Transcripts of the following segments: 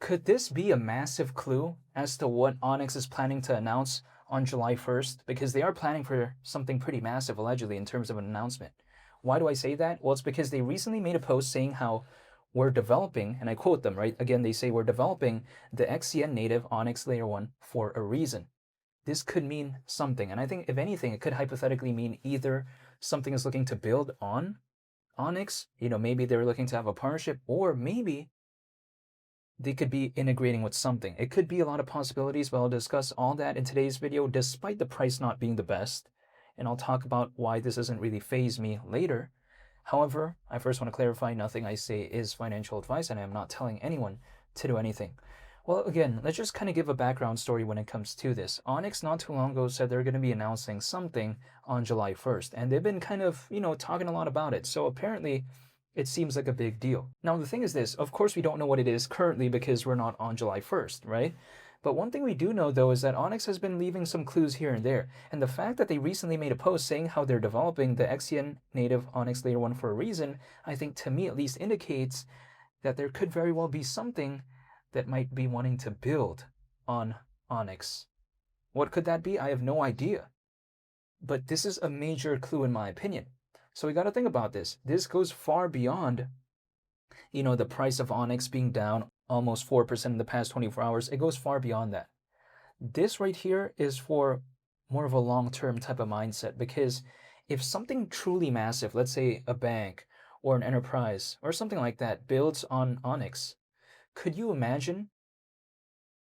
Could this be a massive clue as to what Onyx is planning to announce on July 1st? Because they are planning for something pretty massive, allegedly, in terms of an announcement. Why do I say that? Well, it's because they recently made a post saying how we're developing, and I quote them, right? Again, they say we're developing the XCN native Onyx Layer 1 for a reason. This could mean something. And I think, if anything, it could hypothetically mean either something is looking to build on Onyx, maybe they're looking to have a partnership, or maybe they could be integrating with something. It could be a lot of possibilities, but I'll discuss all that in today's video, despite the price not being the best. And I'll talk about why this doesn't really faze me later. However, I first want to clarify nothing I say is financial advice, and I am not telling anyone to do anything. Well, again, let's just kind of give a background story when it comes to this. Onyx not too long ago said they're going to be announcing something on July 1st, and they've been kind of, talking a lot about it. So apparently, it seems like a big deal. Now, the thing is this, of course, we don't know what it is currently because we're not on July 1st, right? But one thing we do know, though, is that Onyx has been leaving some clues here and there. And the fact that they recently made a post saying how they're developing the XCN native Onyx Layer 1 for a reason, I think, to me at least, indicates that there could very well be something that might be wanting to build on Onyx. What could that be? I have no idea. But this is a major clue in my opinion. So we got to think about this. This goes far beyond, the price of Onyx being down almost 4% in the past 24 hours. It goes far beyond that. This right here is for more of a long-term type of mindset, because if something truly massive, let's say a bank or an enterprise or something like that, builds on Onyx, could you imagine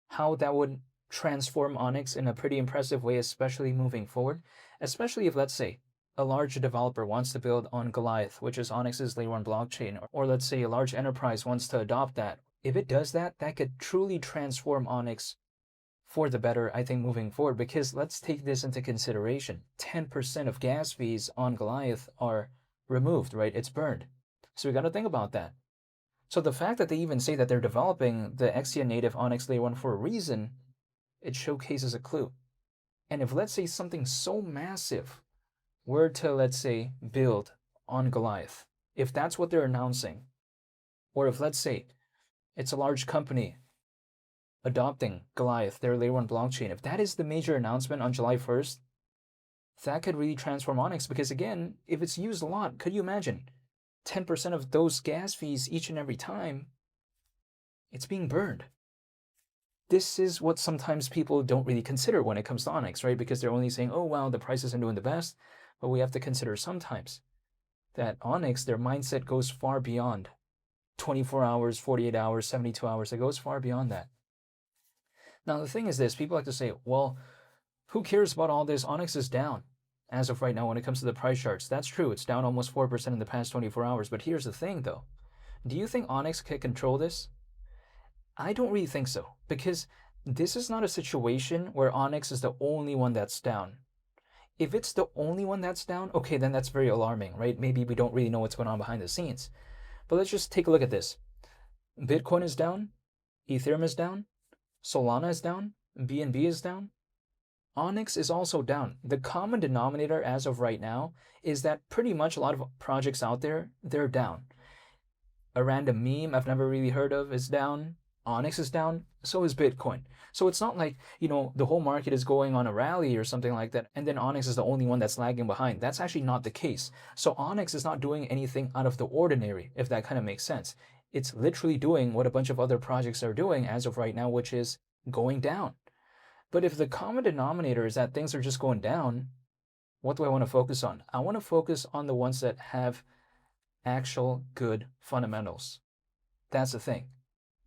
how that would transform Onyx in a pretty impressive way, especially moving forward? Especially if, let's say, a large developer wants to build on Goliath, which is Onyx's Layer 1 blockchain, or let's say a large enterprise wants to adopt that. If it does that, that could truly transform Onyx for the better, I think, moving forward, because let's take this into consideration. 10% of gas fees on Goliath are removed, right? It's burned. So we got to think about that. So the fact that they even say that they're developing the XCN native Onyx Layer 1 for a reason, it showcases a clue. And if, let's say, something so massive were to, let's say, build on Goliath, if that's what they're announcing, or if, let's say, it's a large company adopting Goliath, their Layer 1 blockchain, if that is the major announcement on July 1st, that could really transform Onyx, because again, if it's used a lot, could you imagine 10% of those gas fees each and every time, it's being burned. This is what sometimes people don't really consider when it comes to Onyx, right? Because they're only saying, oh, well, the price isn't doing the best. But we have to consider sometimes that Onyx, their mindset goes far beyond 24 hours, 48 hours, 72 hours. It goes far beyond that. Now, the thing is this, people like to say, well, who cares about all this? Onyx is down as of right now when it comes to the price charts. That's true. It's down almost 4% in the past 24 hours. But here's the thing, though. Do you think Onyx can control this? I don't really think so, because this is not a situation where Onyx is the only one that's down. If it's the only one that's down, okay, then that's very alarming, right? Maybe we don't really know what's going on behind the scenes. But let's just take a look at this. Bitcoin is down, Ethereum is down, Solana is down, BNB is down. Onyx is also down. The common denominator as of right now is that pretty much a lot of projects out there, they're down. A random meme I've never really heard of is down. Onyx is down, so is Bitcoin. So it's not like, the whole market is going on a rally or something like that, and then Onyx is the only one that's lagging behind. That's actually not the case. So Onyx is not doing anything out of the ordinary, if that kind of makes sense. It's literally doing what a bunch of other projects are doing as of right now, which is going down. But if the common denominator is that things are just going down, what do I want to focus on? I want to focus on the ones that have actual good fundamentals. That's the thing.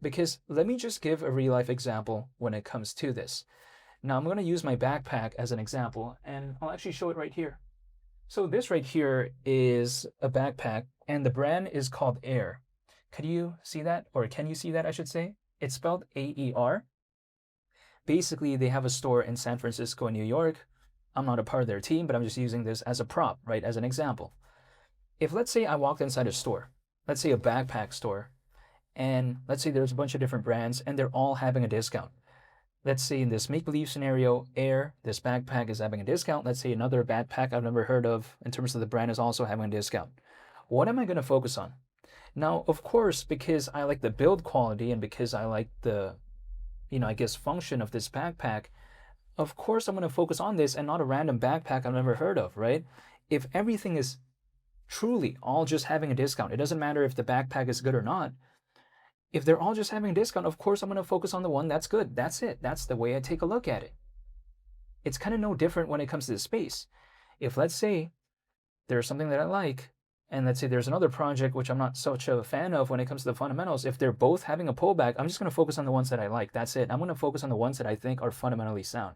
Because let me just give a real-life example when it comes to this. Now, I'm going to use my backpack as an example, and I'll actually show it right here. So this right here is a backpack, and the brand is called Air. Could you see that? Or can you see that, I should say? It's spelled A-E-R. Basically, they have a store in San Francisco and New York. I'm not a part of their team, but I'm just using this as a prop, right, as an example. If, let's say, I walked inside a store, let's say a backpack store, and let's say there's a bunch of different brands, and they're all having a discount. Let's say in this make-believe scenario, Air, this backpack is having a discount. Let's say another backpack I've never heard of in terms of the brand is also having a discount. What am I going to focus on? Now, of course, because I like the build quality and because I like the, I guess, function of this backpack, of course I'm going to focus on this and not a random backpack I've never heard of, right? If everything is truly all just having a discount, it doesn't matter if the backpack is good or not. If they're all just having a discount, of course I'm going to focus on the one that's good. That's it. That's the way I take a look at it. It's kind of no different when it comes to the space. If, let's say, there's something that I like, and let's say there's another project which I'm not such a fan of when it comes to the fundamentals, if they're both having a pullback, I'm just going to focus on the ones that I like. That's it. I'm going to focus on the ones that I think are fundamentally sound.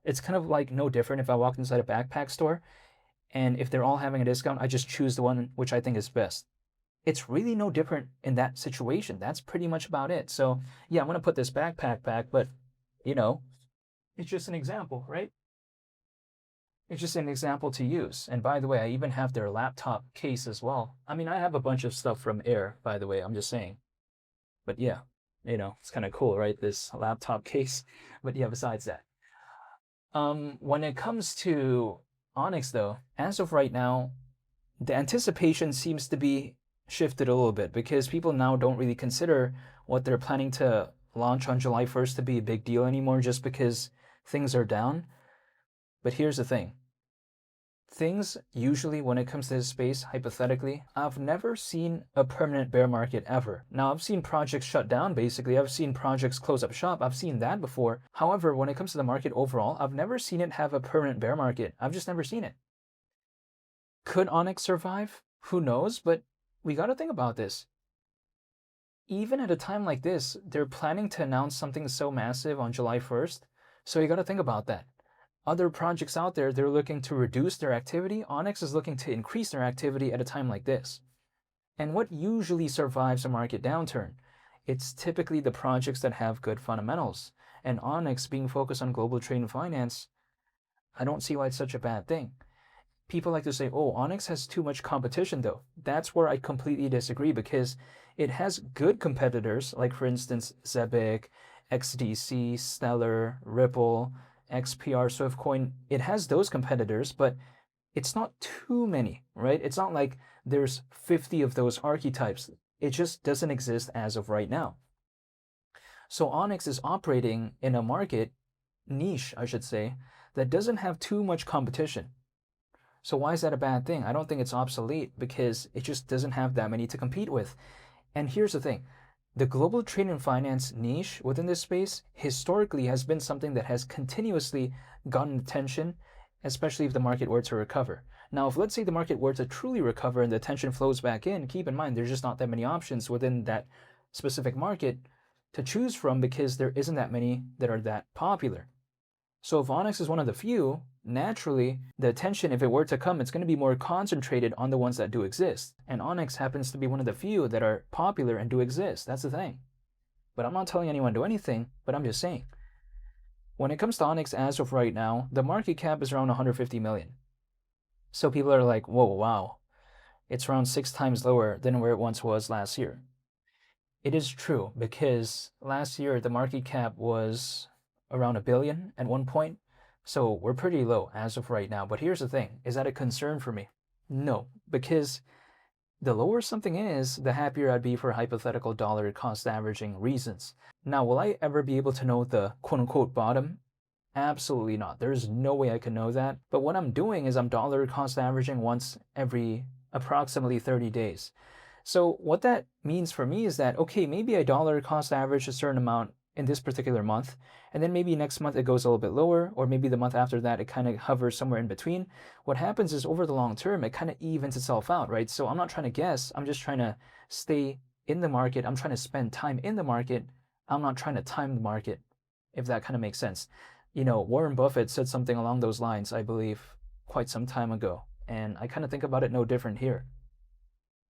It's kind of like no different if I walked inside a backpack store, and if they're all having a discount, I just choose the one which I think is best. It's really no different in that situation. That's pretty much about it. So yeah, I'm going to put this backpack back, but it's just an example, right? It's just an example to use. And by the way, I even have their laptop case as well. I mean, I have a bunch of stuff from Air, by the way, I'm just saying. But yeah, it's kind of cool, right? This laptop case. But yeah, besides that. When it comes to Onyx, though, as of right now, the anticipation seems to be shifted a little bit because people now don't really consider what they're planning to launch on July 1st to be a big deal anymore just because things are down. But here's the thing. Things usually, when it comes to this space, hypothetically, I've never seen a permanent bear market ever. Now, I've seen projects shut down, basically. I've seen projects close up shop. I've seen that before. However, when it comes to the market overall, I've never seen it have a permanent bear market. I've just never seen it. Could Onyx survive? Who knows? But we got to think about this. Even at a time like this, they're planning to announce something so massive on July 1st. So you got to think about that. Other projects out there, they're looking to reduce their activity. Onyx is looking to increase their activity at a time like this. And what usually survives a market downturn? It's typically the projects that have good fundamentals. And Onyx being focused on global trade and finance, I don't see why it's such a bad thing. People like to say, oh, Onyx has too much competition though. That's where I completely disagree because it has good competitors, like for instance, Zebic, XDC, Stellar, Ripple, XPR, Swiftcoin. It has those competitors, but it's not too many, right? It's not like there's 50 of those archetypes. It just doesn't exist as of right now. So Onyx is operating in a market, niche, I should say, that doesn't have too much competition. So why is that a bad thing? I don't think it's obsolete because it just doesn't have that many to compete with. And here's the thing. The global trade and finance niche within this space historically has been something that has continuously gotten attention, especially if the market were to recover. Now, if let's say the market were to truly recover and the attention flows back in, keep in mind there's just not that many options within that specific market to choose from because there isn't that many that are that popular. So if Onyx is one of the few, naturally, the attention, if it were to come, it's going to be more concentrated on the ones that do exist. And Onyx happens to be one of the few that are popular and do exist. That's the thing. But I'm not telling anyone to do anything, but I'm just saying. When it comes to Onyx as of right now, the market cap is around 150 million. So people are like, whoa, wow. It's around 6 times lower than where it once was last year. It is true because last year the market cap was around $1 billion at one point. So we're pretty low as of right now. But here's the thing. Is that a concern for me? No, because the lower something is, the happier I'd be for hypothetical dollar cost averaging reasons. Now, will I ever be able to know the quote-unquote bottom? Absolutely not. There's no way I can know that. But what I'm doing is I'm dollar cost averaging once every approximately 30 days. So what that means for me is that, okay, maybe I dollar cost average a certain amount in this particular month, and then maybe next month it goes a little bit lower, or maybe the month after that it kind of hovers somewhere in between. What happens is over the long term, it kind of evens itself out, right? So I'm not trying to guess, I'm just trying to stay in the market. I'm trying to spend time in the market. I'm not trying to time the market, if that kind of makes sense. Warren Buffett said something along those lines, I believe, quite some time ago, and I kind of think about it no different here.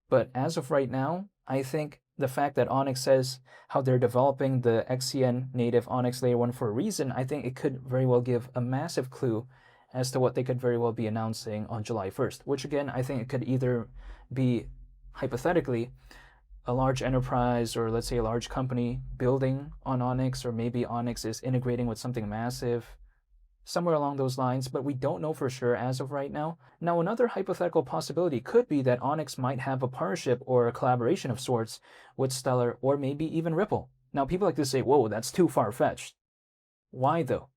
But as of right now, I think the fact that Onyx says how they're developing the XCN native Onyx Layer 1 for a reason, I think it could very well give a massive clue as to what they could very well be announcing on July 1st, which again, I think it could either be, hypothetically, a large enterprise or let's say a large company building on Onyx, or maybe Onyx is integrating with something massive. somewhere along those lines, but we don't know for sure as of right now. Now, another hypothetical possibility could be that Onyx might have a partnership or a collaboration of sorts with Stellar or maybe even Ripple. Now, people like to say, whoa, that's too far-fetched. Why though?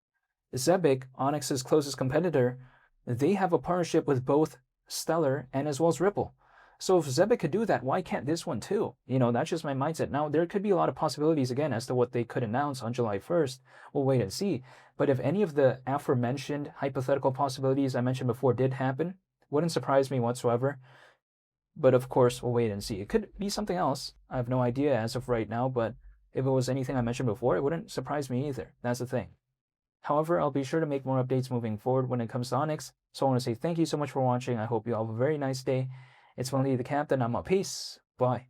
Zebic, Onyx's closest competitor, they have a partnership with both Stellar and as well as Ripple. So if Zebic could do that, why can't this one too? That's just my mindset. Now, there could be a lot of possibilities again as to what they could announce on July 1st. We'll wait and see. But if any of the aforementioned hypothetical possibilities I mentioned before did happen, wouldn't surprise me whatsoever. But of course, we'll wait and see. It could be something else. I have no idea as of right now, but if it was anything I mentioned before, it wouldn't surprise me either. That's the thing. However, I'll be sure to make more updates moving forward when it comes to Onyx. So I want to say thank you so much for watching. I hope you all have a very nice day. It's Wendy the Captain. I'm out. Peace. Bye.